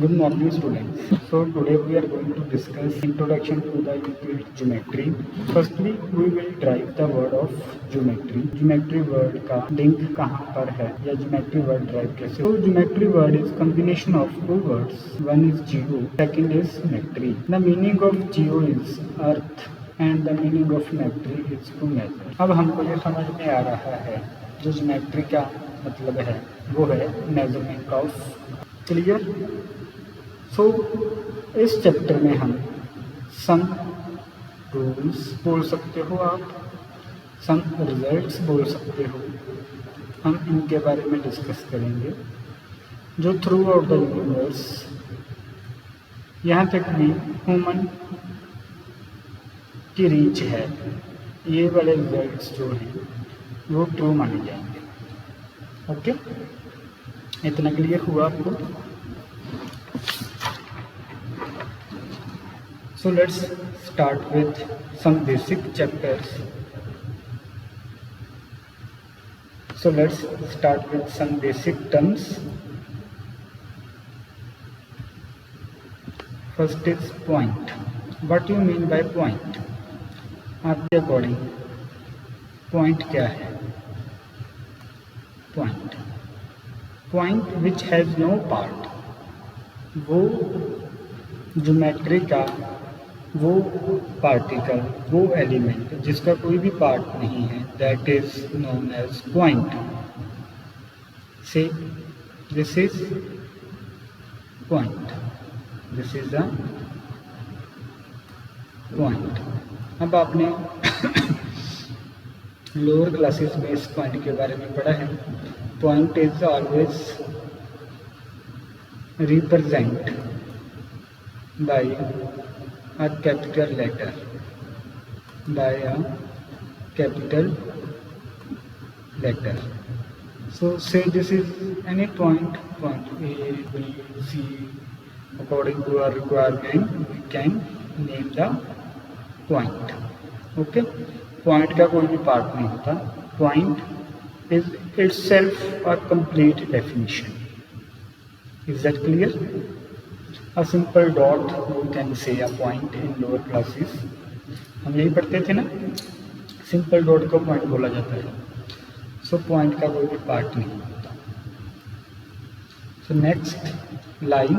Good morning, students. So today we are going to discuss introduction to the Euclid geometry. Firstly, we will derive the word of geometry. Geometry word का link कहाँ पर है या geometry word derive कैसे? So geometry word is combination of two words. One is geo, second is metry. The meaning of geo is earth and the meaning of metry is to measure. अब हमको ये समझ में आ रहा है जो geometry का मतलब है वो है measurement of. क्लियर? सो इस चैप्टर में हम सम रूल्स बोल सकते हो, आप सम रिजल्ट्स बोल सकते हो, हम इनके बारे में डिस्कस करेंगे जो थ्रू आउट द यूनिवर्स यहाँ तक भी ह्यूमन की रीच है, ये वाले रिजल्ट्स जो हैं वो ट्रू माने जाएंगे. ओके, इतना क्लियर हुआ आपको? So let's start with some basic chapters. So let's start with some basic terms. First is point. What do you mean by point? आपके अकॉर्डिंग point क्या है? Point. Point which has no part. वो geometry का वो particle, वो element जिसका कोई भी पार्ट नहीं है, that is known as point. Say this is point, this is a point. अब आपने लोअर क्लासेस में इस पॉइंट के बारे में पढ़ा है. Point is always represent by a capital letter, by a capital letter. So say this is any point A, B, C. According to our requirement we can name the point. Okay, point का कोई भी part नहीं होता. Point is itself a complete definition. Is that clear? A simple dot you can say a point in lower classes. हम यही पढ़ते थे ना, सिंपल डॉट को पॉइंट बोला जाता है. सो पॉइंट का कोई भी पार्ट नहीं होता. So next line,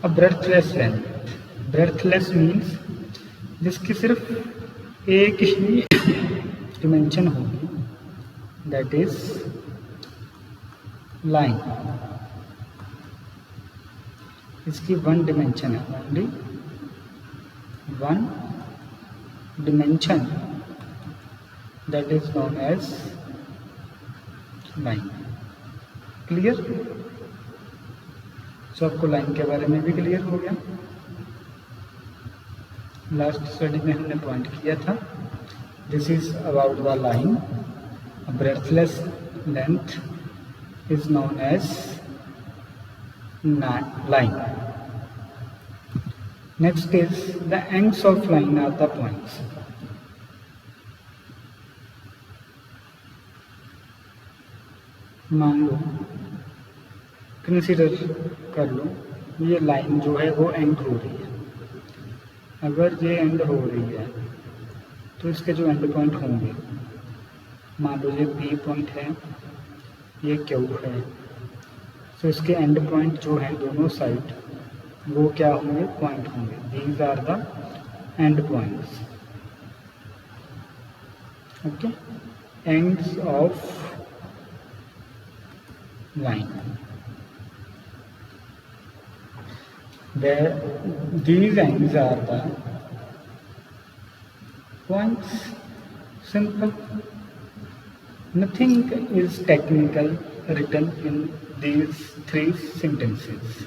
a breathless length. Breathless means जिसकी सिर्फ एक ही डिमेंशन होगी, दैट इज लाइन. इसकी वन डिमेंशन है, only one dimension, that is known as line. Clear? So आपको लाइन के बारे में भी क्लियर हो गया. लास्ट स्टडी में हमने पॉइंट किया था. This is about the line. Breadthless length is known as line. Next is the ends of line are the points. मान लो, कंसीडर कर लो, ये लाइन जो है वो एंड हो रही है. अगर ये एंड हो रही है तो इसके जो एंड पॉइंट होंगे, मान लो ये P पॉइंट है, ये Q है. तो इसके एंड पॉइंट जो हैं दोनों साइड वो क्या होंगे? पॉइंट होंगे. These are the end points. Okay, ends of line. These ends are the points. Simple. Nothing is technical written in these three sentences.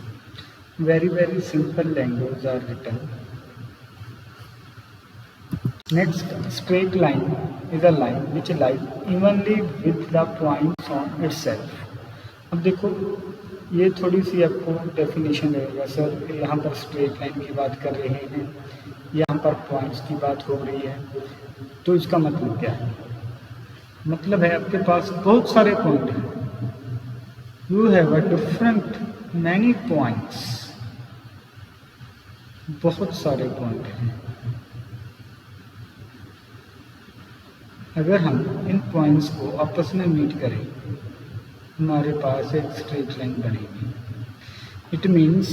Very simple language are written. Next, straight line is a line which lies evenly with the points on itself. अब देखो, ये थोड़ी सी आपको definition रहेगा. Sir यहाँ पर straight line की बात कर रहे हैं, यहाँ पर पॉइंट्स की बात हो रही है, तो इसका मतलब क्या है? मतलब है आपके पास बहुत सारे पॉइंट हैं. You have a different many points बहुत सारे पॉइंट हैं। अगर हम इन पॉइंट्स को आपस में मीट करें, हमारे पास एक स्ट्रेट लाइन बनेगी। इट मीन्स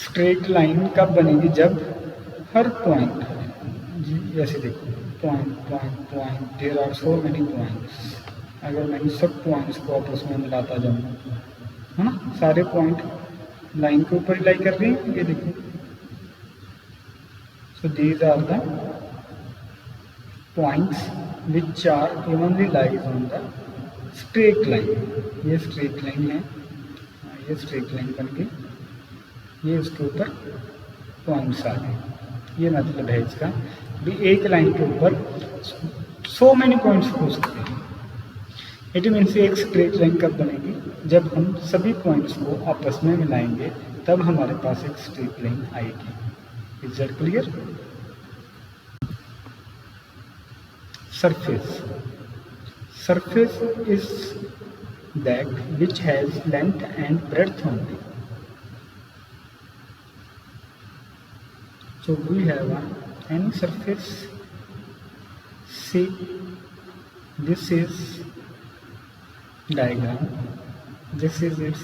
स्ट्रेट लाइन कब बनेगी? जब हर पॉइंट, जैसे देखो point point point, there are so many points. अगर मैं इन सब पॉइंट्स को आपस में मिलाता जाऊँ, है ना, सारे पॉइंट लाइन के ऊपर लाई कर रही हैं, ये देखो। So these are the points which are evenly lies on the straight line. ये स्ट्रेट लाइन है, ये स्ट्रेट लाइन बन गई, ये उसके ऊपर पॉइंट्स आ गए। ये मतलब है इसका भी एक लाइन के ऊपर सो मैनी पॉइंट्स हो सकते हैं। इट मीन्स एक स्ट्रेट लाइन कब बनेगी? जब हम सभी पॉइंट्स को आपस में मिलाएंगे, तब हमारे पास एक स्ट्रेट लाइन आएगी। Is that clear? Surface, surface is that which has length and breadth only. So we have any surface. See, this is diagram. This is its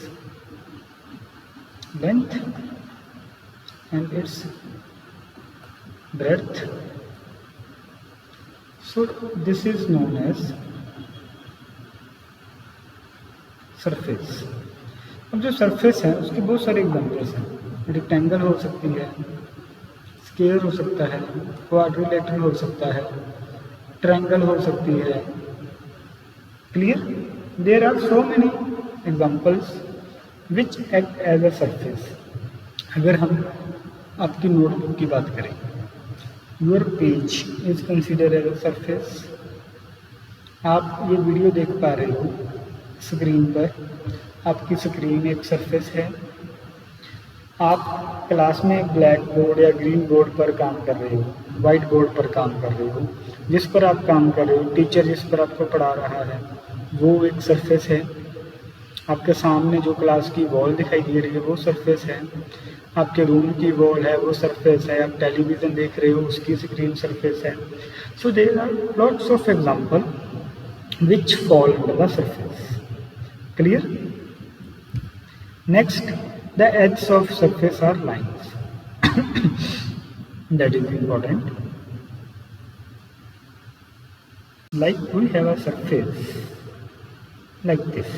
length and its breadth. So this is known as surface. अब जो surface है उसके बहुत सारे examples हैं। Rectangle हो सकती है, स्क्वायर हो सकता है, क्वाड्रिलेटरल हो सकता है, ट्रायंगल हो सकती है। Clear? There are so many examples which act as a surface. अगर हम आपकी नोटबुक की बात करें, your page is consider as a surface. आप ये वीडियो देख पा रहे हो स्क्रीन पर, आपकी स्क्रीन एक सरफेस है। आप क्लास में ब्लैक बोर्ड या ग्रीन बोर्ड पर काम कर रहे हो, वाइट बोर्ड पर काम कर रहे हो, जिस पर आप काम कर रहे हो, टीचर जिस पर आपको पढ़ा रहा है, वो एक सरफेस है। आपके सामने जो क्लास की वॉल दिखाई दे रही है वो सरफेस है। आपके रूम की वॉल है वो सरफेस है। आप टेलीविज़न देख रहे हो उसकी स्क्रीन सरफेस है। So there are lots of example which fall under the surface. Clear? Next, the edges of surface are lines. That is important. Like we have a surface like this.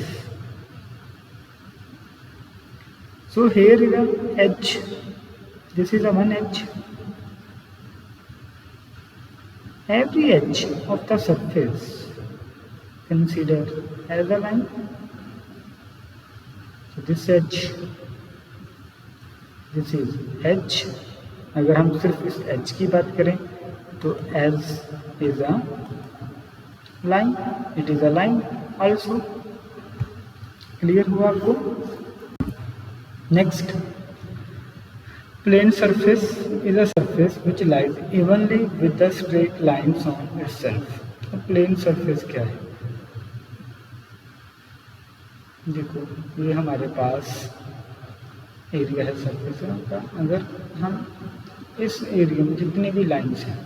So here is an edge. This is a one edge. Every edge of the surface consider as a line. So this edge, this is edge. अगर हम सिर्फ इस edge की बात करें तो edge is a line, it is a line also. Clear हुआ आपको? Next, plane surface is a surface which lies evenly with the straight lines on itself. Plane surface क्या है? देखो ये हमारे पास एरिया है सरफेस का। अगर हम इस एरिया में जितने भी लाइंस हैं,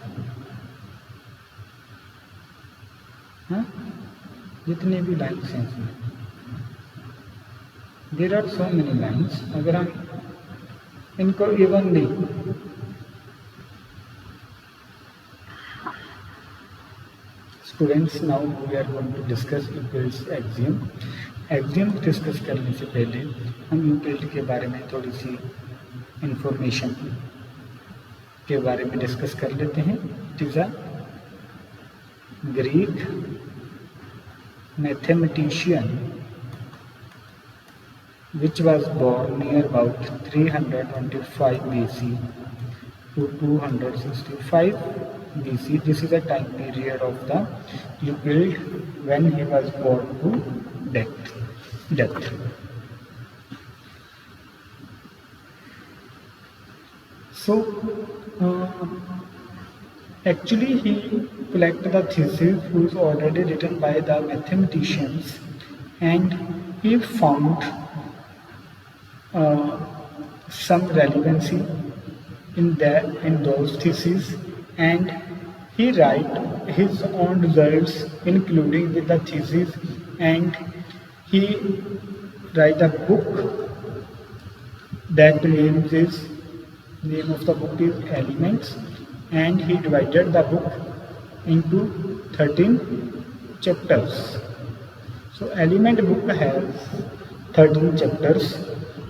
हाँ, जितने भी लाइंस हैं इसमें, there are so many lines. अगर हम इनको evenly students, now we are going to discuss Euclid's axiom. Axiom discuss करने से पहले हम यूक्लिड के बारे में थोड़ी सी इंफॉर्मेशन के बारे में डिस्कस कर लेते हैं। It is a Greek mathematician which was born near about 325 BC to 265 BC. This is the time period of the Euclid when he was born to death. So actually he collected the thesis which was already written by the mathematicians, and he found some relevancy in those theses, and he write his own results including with the thesis, and he write a book that name of the book is Elements, and he divided the book into 13 chapters. So Element book has 13 chapters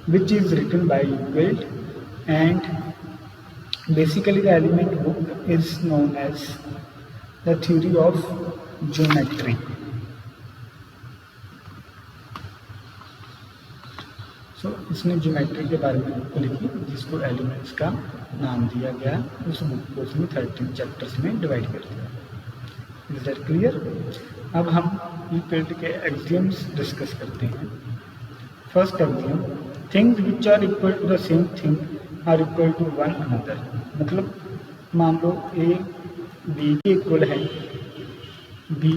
which is written by Euclid, and basically the Element book is known as the theory of geometry. सो इसने geometry के बारे में book लिखी जिसको elements का नाम दिया गया। उस बुक को उसने 13 चैप्टर्स में डिवाइड कर दिया। Is that clear? अब हम यूक्लिड के एक्सियम्स डिस्कस करते हैं। First axiom, things which are equal to the same thing are equal to one another. मतलब मान लो ए बी के इक्वल है, बी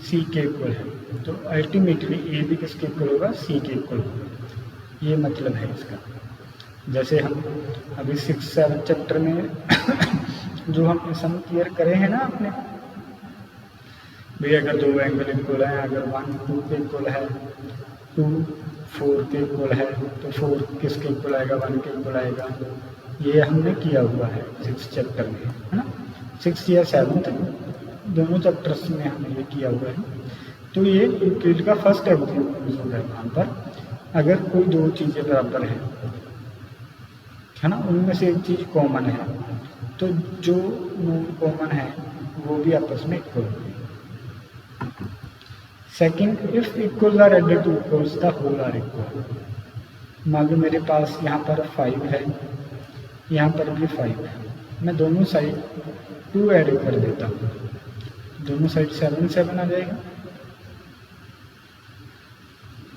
सी के इक्वल है, तो अल्टीमेटली ए भी किसके इक्वल होगा? सी के इक्वल होगा। ये मतलब है इसका। जैसे हम अभी 6-7 चैप्टर में जो हम सम क्लियर करे हैं ना अपने, भाई अगर 2 एंगल इक्वल है, अगर 1 2 के इक्वल है, 2 4 के इक्वल है, तो 4 किसके इक्वल आएगा? 1 के इक्वल आएगा। ये हमने किया हुआ है 6 चैप्टर में, है ना? 6 या 7 दोनों चैप्टर्स में हमने ये किया हुआ है। तो ये यूक्लिड का फर्स्ट एग्जाम्पल है। वहाँ पर अगर कोई 2 चीज़ें बराबर है ना, उनमें से एक चीज़ कॉमन है, तो जो नॉन कॉमन है वो भी आपस में इक्वल होगी। Second, if equal are added to equals the whole are equal. मान लो मेरे पास यहाँ पर 5 है, यहाँ पर भी 5 है, मैं दोनों साइड 2 ऐड कर देता हूँ, दोनों साइड 7 आ जाएगा,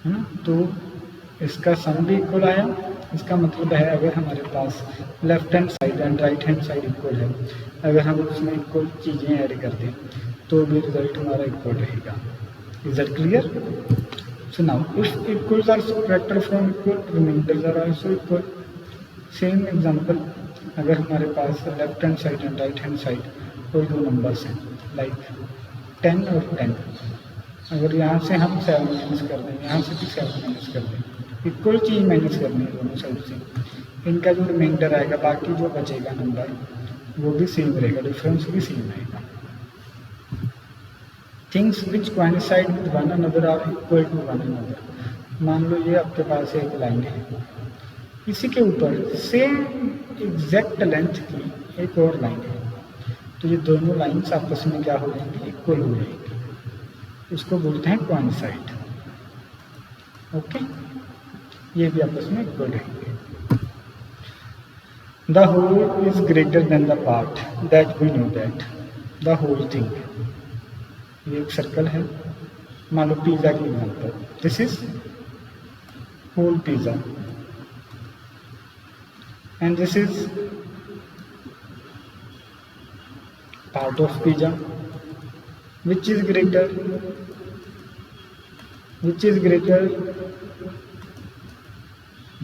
है ना? तो इसका सम भी इक्वल आया। इसका मतलब है अगर हमारे पास left hand side and right hand side equal है, अगर हम उसमें इक्वल चीज़ें ऐड कर दें तो भी रिजल्ट हमारा इक्वल रहेगा। Is that clear? So now if equals are subtracted from equal, reminders are also equal. Same example, अगर हमारे पास left hand side and right hand side कोई 2 नंबर्स हैं, लाइक 10 और 10, अगर यहाँ से हम 7 माइनस कर दें, यहाँ से भी 7 माइनस कर दें, इक्वल चीज़ माइनस करनी है दोनों साइड से, इनका जो रिमाइंडर आएगा, बाकी जो बचेगा नंबर वो भी सेम रहेगा, डिफरेंस भी सेम आएगा। Things which coincide with one another are equal to one another. मान लो ये आपके पास एक लाइन है, इसी के ऊपर सेम एग्जैक्ट लेंथ की एक और लाइन है, तो ये दोनों लाइन्स आपस में क्या हो जाएंगी? इक्वल हो जाएंगी। उसको बोलते हैं कोइंसाइड। ओके, ये भी आपस में इक्वल रहेंगे। The whole is greater than the part, that we know that. The whole thing, ये एक सर्कल है, मान लो पिज़्ज़ा की example, this is whole pizza and this is part of pizza. Which is greater? Which is greater?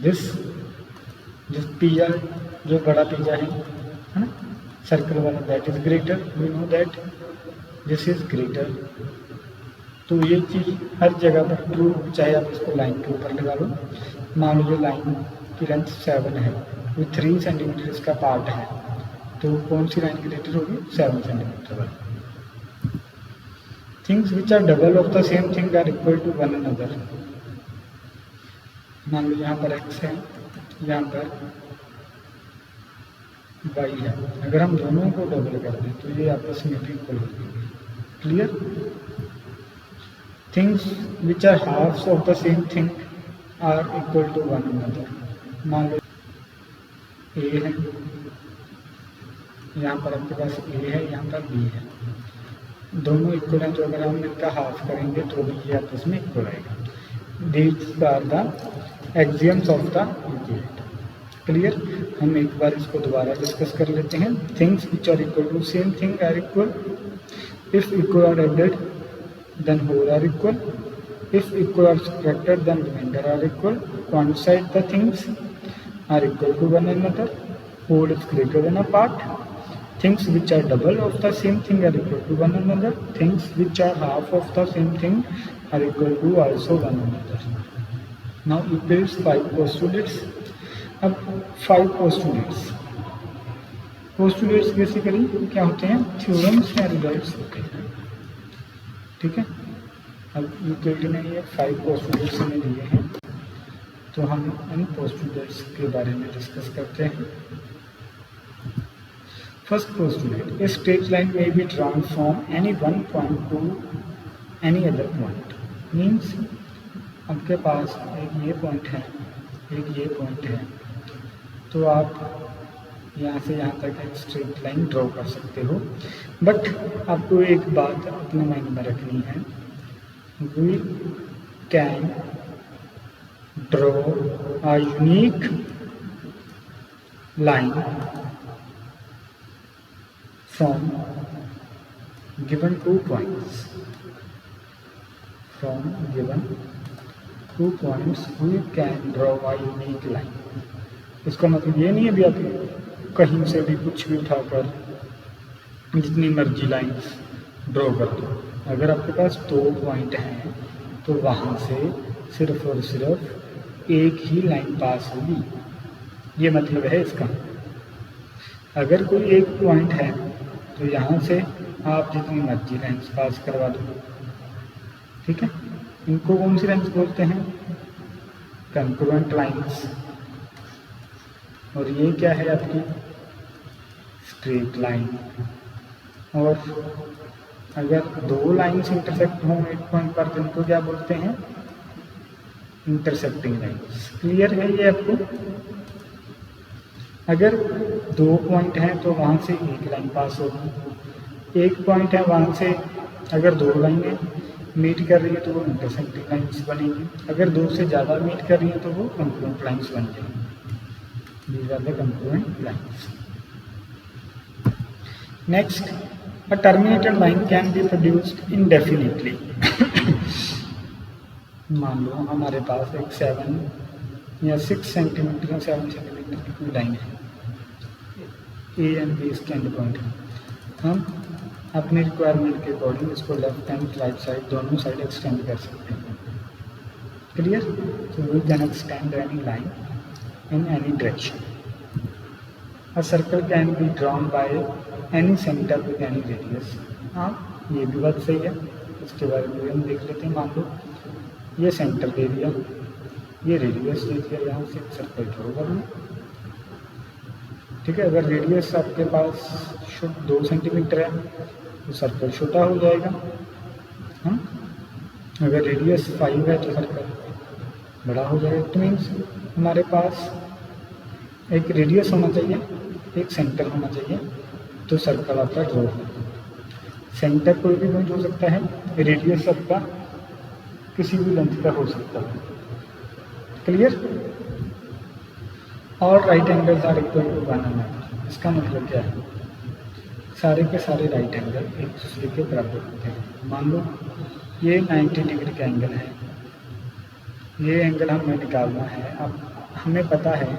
This pizza, जो बड़ा pizza है ना, सर्कल वाला, that is greater. We know that this is greater. तो ये चीज़ हर जगह पर ट्रू, चाहे आप इसको लाइन के ऊपर लगा लो। मान लो जो लाइन की लेंथ 7 है, वो 3 सेंटीमीटर इसका पार्ट है, तो कौन सी लाइन ग्रेटर होगी? 7 सेंटीमीटर वाली। Things which are double of the same thing are equal to one another. मान लो यहाँ पर x है, यहाँ पर y है, अगर हम दोनों को डबल कर दें तो ये आपस में भी इक्वल हो जाएंगे। Clear? Things which are halves of the same thing are equal to one another. मान लो a है, यहाँ पर आपके पास a है, यहाँ पर b है, दोनों इक्वल हैं, तो अगर हम इनका हाफ करेंगे तो भी ये आपस में इक्वल आएगा। These are the axioms of the Euclid. Clear? हम एक बार इसको दोबारा डिस्कस कर लेते हैं। Things which are equal to same thing are equal. If equal are added then whole are equal. If equal are subtracted then reminder are equal. Coincide the things are equal to one another. whole is greater than a part. Things which are double of the same thing are equal to one another. Things which are half of the same thing are equal to also one another. Now it builds 5 postulates. अब 5 postulates basically क्या होते हैं, theorems या results होते हैं, ठीक है। अब यूक्लिड ने ये 5 postulates हमें दिए हैं, तो हम इन postulates के बारे में डिस्कस करते हैं। First postulate, a straight line may be drawn from any one point to any other point. Means आपके पास एक ये पॉइंट है, एक ये पॉइंट है, तो आप यहाँ से यहाँ तक एक स्ट्रेट लाइन ड्रॉ कर सकते हो। बट आपको एक बात अपने माइंड में रखनी है, we can draw a unique line from given 2 points. From given 2 points we can draw a unique line. इसका मतलब ये नहीं है भी आप कहीं से भी कुछ भी उठाकर जितनी मर्जी लाइन्स ड्रॉ कर दो। अगर आपके पास 2 पॉइंट हैं तो वहाँ से सिर्फ और सिर्फ एक ही लाइन पास होगी, ये मतलब है इसका। अगर कोई एक पॉइंट है तो यहाँ से आप जितनी मर्जी लाइन्स पास करवा दो, ठीक है। इनको कौन सी लाइन्स बोलते हैं, कंकर्रेंट लाइन्स। और ये क्या है आपकी स्ट्रेट लाइन। और अगर 2 लाइन्स इंटरसेक्ट हों एक पॉइंट पर तो इनको क्या बोलते हैं, इंटरसेक्टिंग लाइन्स। क्लियर है ये आपको। अगर 2 पॉइंट हैं तो वहाँ से एक लाइन पास होगी, एक पॉइंट है वहाँ से अगर 2 लाइनें मीट कर रही है तो वो इंटरसेक्टिंग लाइन्स बनेंगी। अगर 2 से ज़्यादा मीट कर रही है तो वो कंकर्रेंट लाइन्स बन जाएंगी। These are the concurrent lines. Next, a terminated line can be produced indefinitely. मान लो हमारे पास एक 7 या 6 सेंटीमीटर या 7 सेंटीमीटर की लाइन है, ए एंड बी इसके एंड पॉइंट है। हम अपने रिक्वायरमेंट के अकॉर्डिंग इसको लेफ्ट एंड राइट साइड दोनों साइड एक्सटेंड कर सकते हैं। क्लियर। तो we can extend any line in any direction. A circle can be drawn by any centre with any radius. हाँ, ये भी बात सही है, इसके बारे में हम देख लेते हैं। मान लो ये सेंटर दे दिया, ये रेडियस दे दिया, यहाँ से सर्कल ड्रॉ कर लो, ठीक है। अगर रेडियस आपके पास 2 सेंटीमीटर है तो सर्कल छोटा हो जाएगा, हाँ। अगर रेडियस 5 है तो सर्कल बड़ा हो जाएगा। तो मीन्स हमारे पास एक रेडियस होना चाहिए, एक सेंटर होना चाहिए, तो सर्कल आपका ड्रॉ हो। सेंटर कोई भी पॉइंट हो सकता है, रेडियस आपका किसी भी लेंथ का हो सकता है। क्लियर। और right angles are equal to one another. इसका मतलब क्या है, सारे के सारे राइट एंगल एक दूसरे के बराबर होते हैं। मान लो ये 90 डिग्री का एंगल है, ये एंगल हमें निकालना है। अब हमें पता है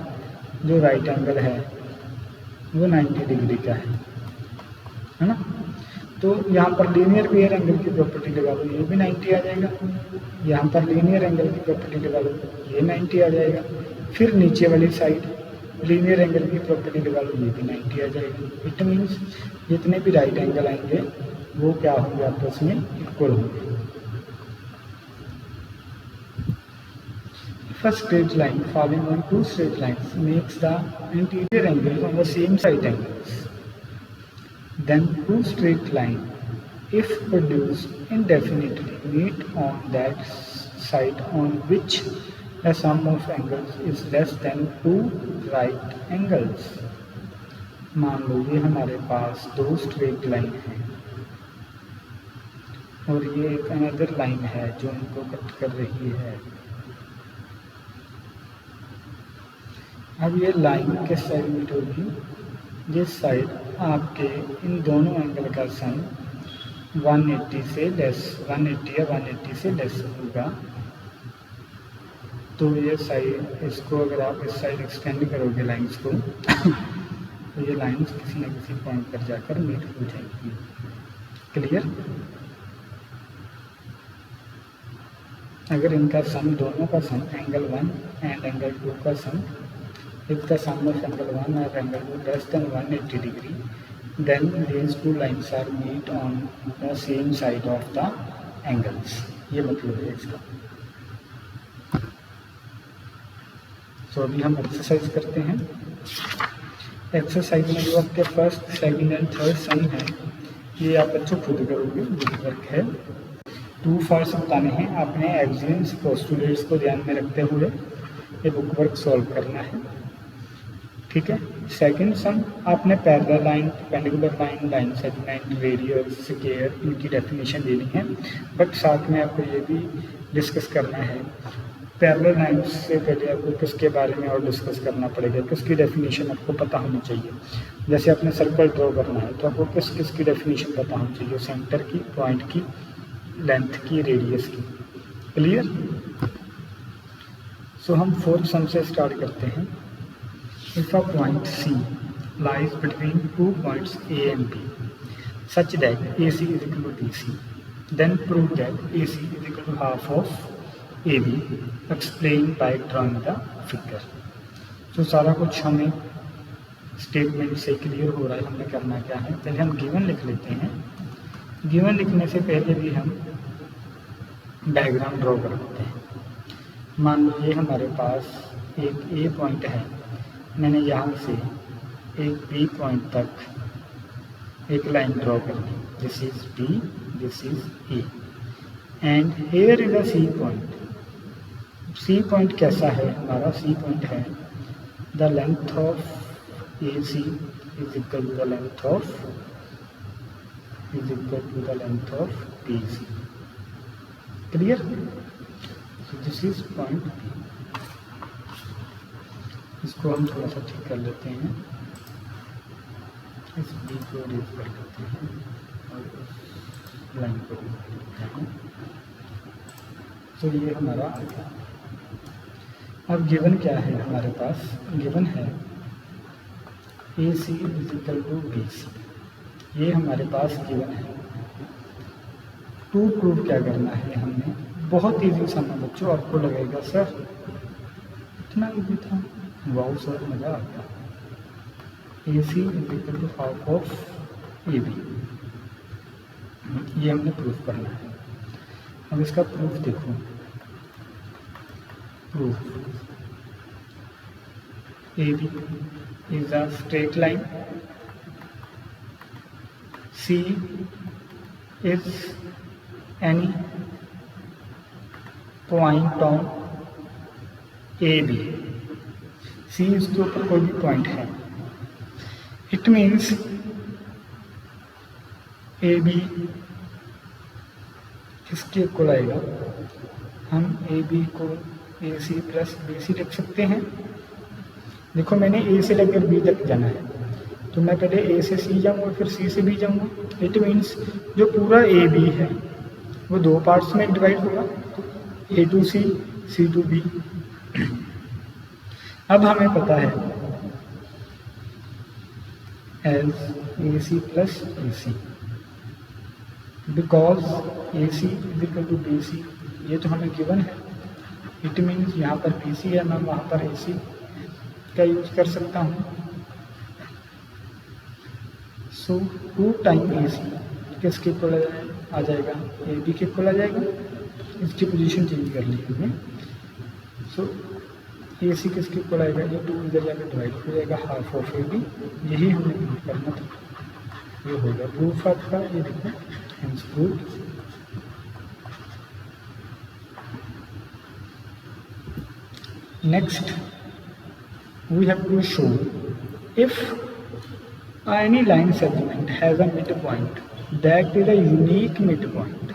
जो राइट एंगल है वो 90 डिग्री का है ना। तो यहाँ पर लीनियर पेयर एंगल की प्रॉपर्टी लगा दो, ये भी 90 आ जाएगा। यहाँ पर लीनियर एंगल की प्रॉपर्टी लगा दो, ये 90 आ जाएगा। फिर नीचे वाली साइड लीनियर एंगल की प्रॉपर्टी लगा लो, ये भी 90 आ जाएगा। इट मीन्स जितने भी राइट एंगल आएंगे वो क्या होंगे, आपस में इक्वल होंगे। First straight line falling on 2 straight lines makes the interior angles on the same side angles. Then 2 straight lines, if produced indefinitely, meet on that side on which the sum of angles is less than 2 right angles. मान लो ये हमारे पास 2 straight line है और ये एक another line है जो इनको कट कर रही है। अब ये लाइन किस साइड मीट होगी, जिस साइड आपके इन दोनों एंगल का सम 180 से लेस, 180 या 180 से लेस होगा। तो ये साइड, इसको अगर आप इस साइड एक्सटेंड करोगे लाइंस को तो ये लाइन्स किसी न किसी पॉइंट पर जाकर मीट हो जाएंगी। क्लियर? अगर इनका सम, दोनों का सम, एंगल 1 एंड एंगल 2 का sum, if the sum of angle 1 और angle 2 less than 180 degree, then these two lines are meet on the same side of the angles। ये मतलब है इसका। तो अभी हम एक्सरसाइज करते हैं। एक्सरसाइज में जो आपके फर्स्ट, सेकंड एंड थर्ड सम है, ये आप बच्चों खुद करोगे, बुक वर्क है। टू फॉर्स बताने हैं, आपने एक्सियम्स, पोस्टुलेट्स को ध्यान में रखते हुए ये बुक वर्क सॉल्व करना है। ठीक है। सेकंड सम, आपने parallel line, perpendicular line, line segment, radius, square, इनकी डेफिनेशन देनी है। बट साथ में आपको ये भी डिस्कस करना है, पैरेलल लाइन से पहले आपको किसके बारे में और डिस्कस करना पड़ेगा, किसकी डेफिनेशन आपको पता होनी चाहिए। जैसे आपने सर्कल ड्रॉ करना है तो आपको किस किस की डेफिनेशन पता होनी चाहिए, सेंटर की, पॉइंट की, लेंथ की, रेडियस की। क्लियर? सो हम फोर्थ सम से स्टार्ट करते हैं। If a point C lies between 2 points A and B such that AC is equal to BC, then prove that AC is equal to half of AB, explain by drawing the figure। तो सारा कुछ हमें statement से clear हो रहा है, हमें करना क्या है। पहले हम गिवन लिख लेते हैं। गिवन लिखने से पहले भी हम डायग्राम ड्रॉ कर लेते हैं। मान लीजिए हमारे पास एक ए पॉइंट है, मैंने यहाँ से एक बी पॉइंट तक एक लाइन ड्रॉ कर दी। This is B, this is A, and here is a C point. C point कैसा है हमारा? सी पॉइंट है the length of A C is equal to the length of B C. Clear? So this is point B. इसको हम थोड़ा सा ठीक कर लेते हैं, इस बी को रेज कर लेते हैं और इस लाइन को रेज कर लेते हैं। तो ये हमारा आ गया। अब गिवन क्या है हमारे पास? गिवन है A C is equal to B C. ये हमारे पास गिवन है। टू प्रूव क्या करना है हमने? बहुत ईजी सम है बच्चों, आपको लगेगा सर इतना ईजी था, वाओ सर मज़ा आ गया। A C is equal to half of A B, ये हमने प्रूफ करना है। अब इसका प्रूफ देखो। Proof A B is a straight line, C is any point on A B. C इसके ऊपर कोई भी पॉइंट है, इट मीन्स ए बी किसके इक्वल आएगा? हम ए बी को ए सी प्लस बी सी लिख सकते हैं। देखो मैंने ए से लेकर बी तक जाना है, तो मैं पहले ए से सी जाऊँगा, फिर सी से बी जाऊँगा। इट मीन्स जो पूरा ए बी है वो दो पार्ट्स में डिवाइड होगा, A to C, C to B. अब हमें पता है as A C plus B C, because A C is equal to B C, ये तो हमें गिवन है। इट मीन्स यहाँ पर बी सी है, मैं वहाँ पर ए सी का यूज कर सकता हूँ। सो 2 टाइम ए सी किसके इक्वल आ जाएगा? ए बी के इक्वल आ जाएगा। इसकी पोजीशन चेंज कर ली हमने। सो ए सी किसके इक्वल आएगा? ये 2 इधर जाकर डिवाइड हो जाएगा, हाफ ऑफ ए बी। यही हमने प्रूफ करना था, ये हो गया प्रूफ आपका। ये देखो hence proof. Next we have to show if any line segment has a midpoint that is a unique midpoint।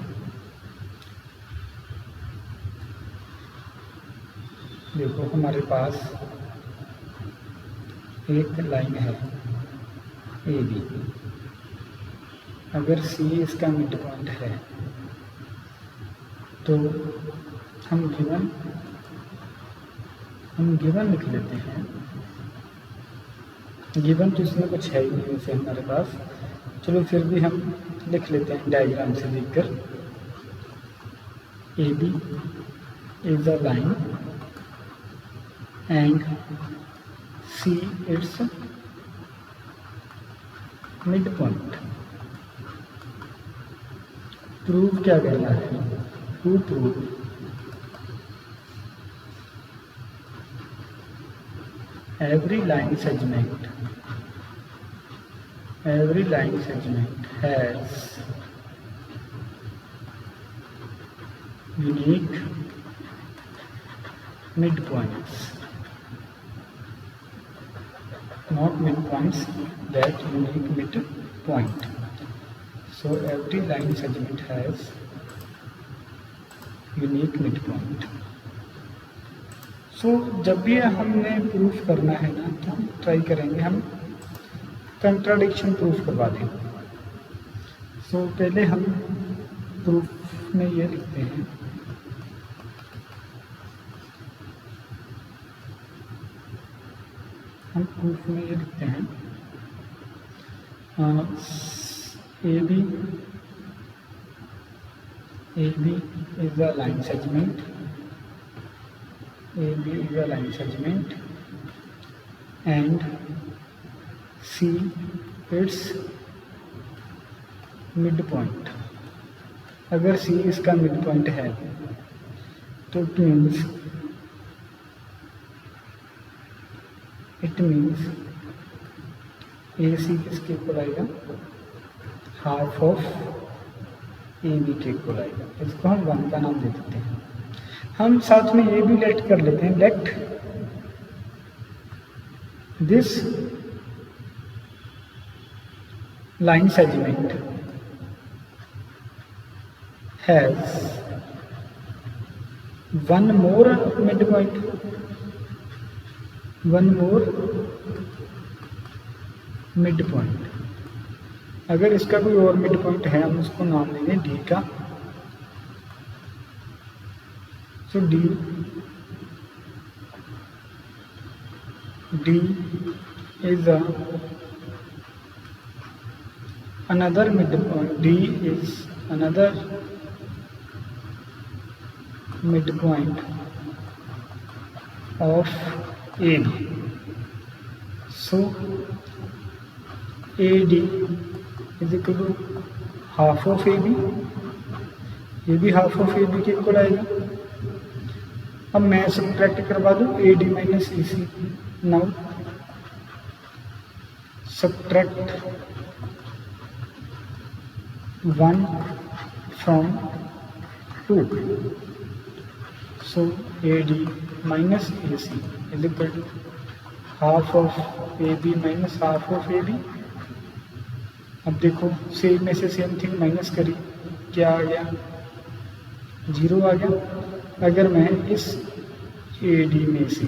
देखो हमारे पास एक लाइन है ए बी, अगर सी इसका मिड पॉइंट है तो हम गिवन लिख लेते हैं गिवन तो इसमें कुछ है ही नहीं वैसे हमारे पास, चलो फिर भी हम लिख लेते हैं डायग्राम से देखकर। A B is a line and C its mid point. Prove क्या करना है, to prove every line segment has unique midpoints, not midpoints, that unique midpoint. So every line segment has unique midpoint. सो जब भी हमने proof करना है ना तो हम ट्राई करेंगे हम कंट्राडिक्शन प्रूफ करवा दें। सो पहले हम प्रूफ में ये लिखते हैं, हम प्रूफ में ये लिखते हैं A B is a line segment, AB is a line segment and C its midpoint। अगर C इसका midpoint है तो it means AC किसके इक्वल आएगा, हाफ ऑफ AB के इक्वल आएगा। इसको हम 1 का नाम दे देते हैं। हम साथ में ये भी लेट कर लेते हैं, let this line segment has one more mid point. अगर इसका कोई और मिड पॉइंट है हम उसको नाम देंगे डी का। So D is another midpoint. D is another midpoint of AD. So AD is equal to half of AB। ये भी हाफ ऑफ AB के इक्वल आएगा। अब मैं सब्ट्रैक्ट करवा दूँ AD minus AC। Now subtract 1 from 2। So AD minus AC is equal to half of AB minus half of AD। अब देखो सेम में से सेम थिंग माइनस करी, क्या आ गया, 0 आ गया। अगर मैं इस AD में से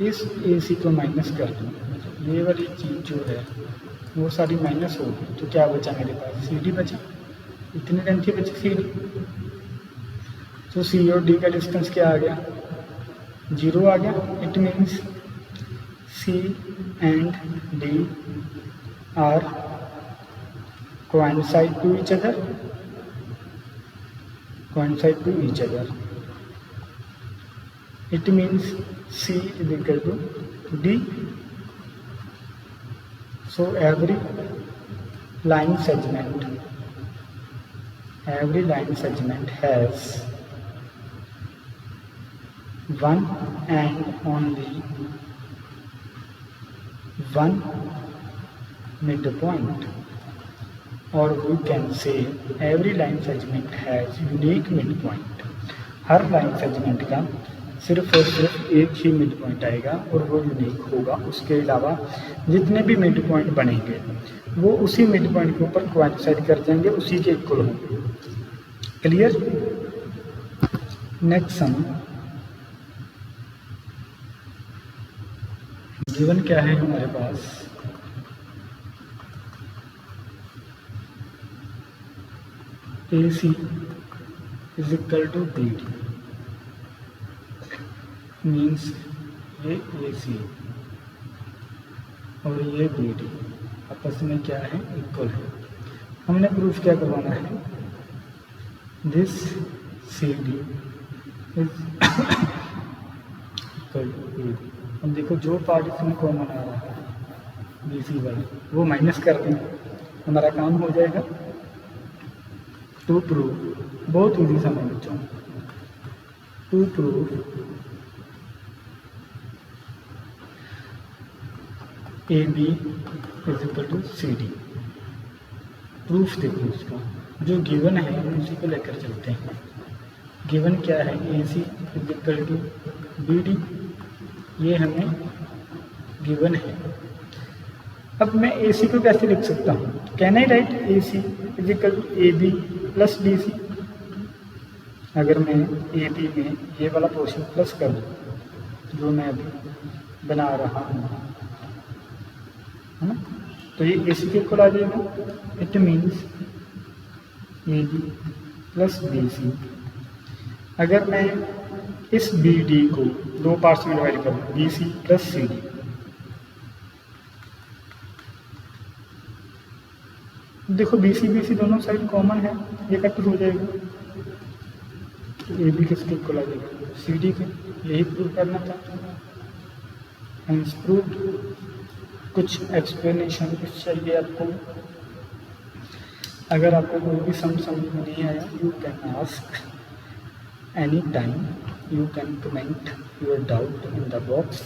इस AC को माइनस कर दूँ, ये वाली चीज़ जो है वो सारी माइनस होगी, तो क्या बचा मेरे पास, CD बचा। इतनी लेंथ ही बची CD। तो C और D का डिस्टेंस क्या आ गया, 0 आ गया। It means C and D are coincide to each other, coincide to each other. It means C is equal to D. So every line segment has one and only one midpoint, or we can say every line segment has unique midpoint। Her line segment का सिर्फ और सिर्फ एक ही mid point आएगा और वो unique होगा। उसके अलावा जितने भी मिड पॉइंट बनेंगे वो उसी मिड पॉइंट के ऊपर कोइंसाइड कर जाएंगे, उसी के इक्वल होंगे। क्लियर। नेक्स्ट सम गिवन क्या है हमारे पास, AC is equal to BD, means ये AC और ये बी डी आपस में क्या है, इक्वल है। हमने प्रूफ क्या करवाना है, this C D is equal to B D. अब देखो जो पार्ट इसमें कॉमन आ रहा है बी सी वाला वो माइनस कर देंगे, हमारा काम हो जाएगा। टू प्रूव, बहुत ईजी समझ बच्चों, to prove A B is equal to C D. Proof देखो उसका, जो गिवन है हम उसी को लेकर चलते हैं। गिवन क्या है, A C is equal to B D, ये हमें गिवन है। अब मैं ए सी को कैसे लिख सकता हूँ, can I write A C is equal to A B plus B C. अगर मैं ए बी में ये वाला पोर्शन प्लस कर दूँ जो मैं अभी बना रहा हूँ, है ना, तो ये ए सी के इक्वल आ जाएगा। It means A B plus B C. अगर मैं इस बी डी को दो पार्ट्स में डिवाइड करूँ, B C plus C D, देखो बी सी दोनों साइड कॉमन है, ये कट हो जाएगा, ए बी किसके इक्वल आ जाएगा, सी डी के। यही प्रूव करना था, प्रूव। कुछ एक्सप्लेनेशन कुछ चाहिए आपको, अगर आपको कोई भी समझ में नहीं आया, you can ask any time, you can comment your doubt in the box.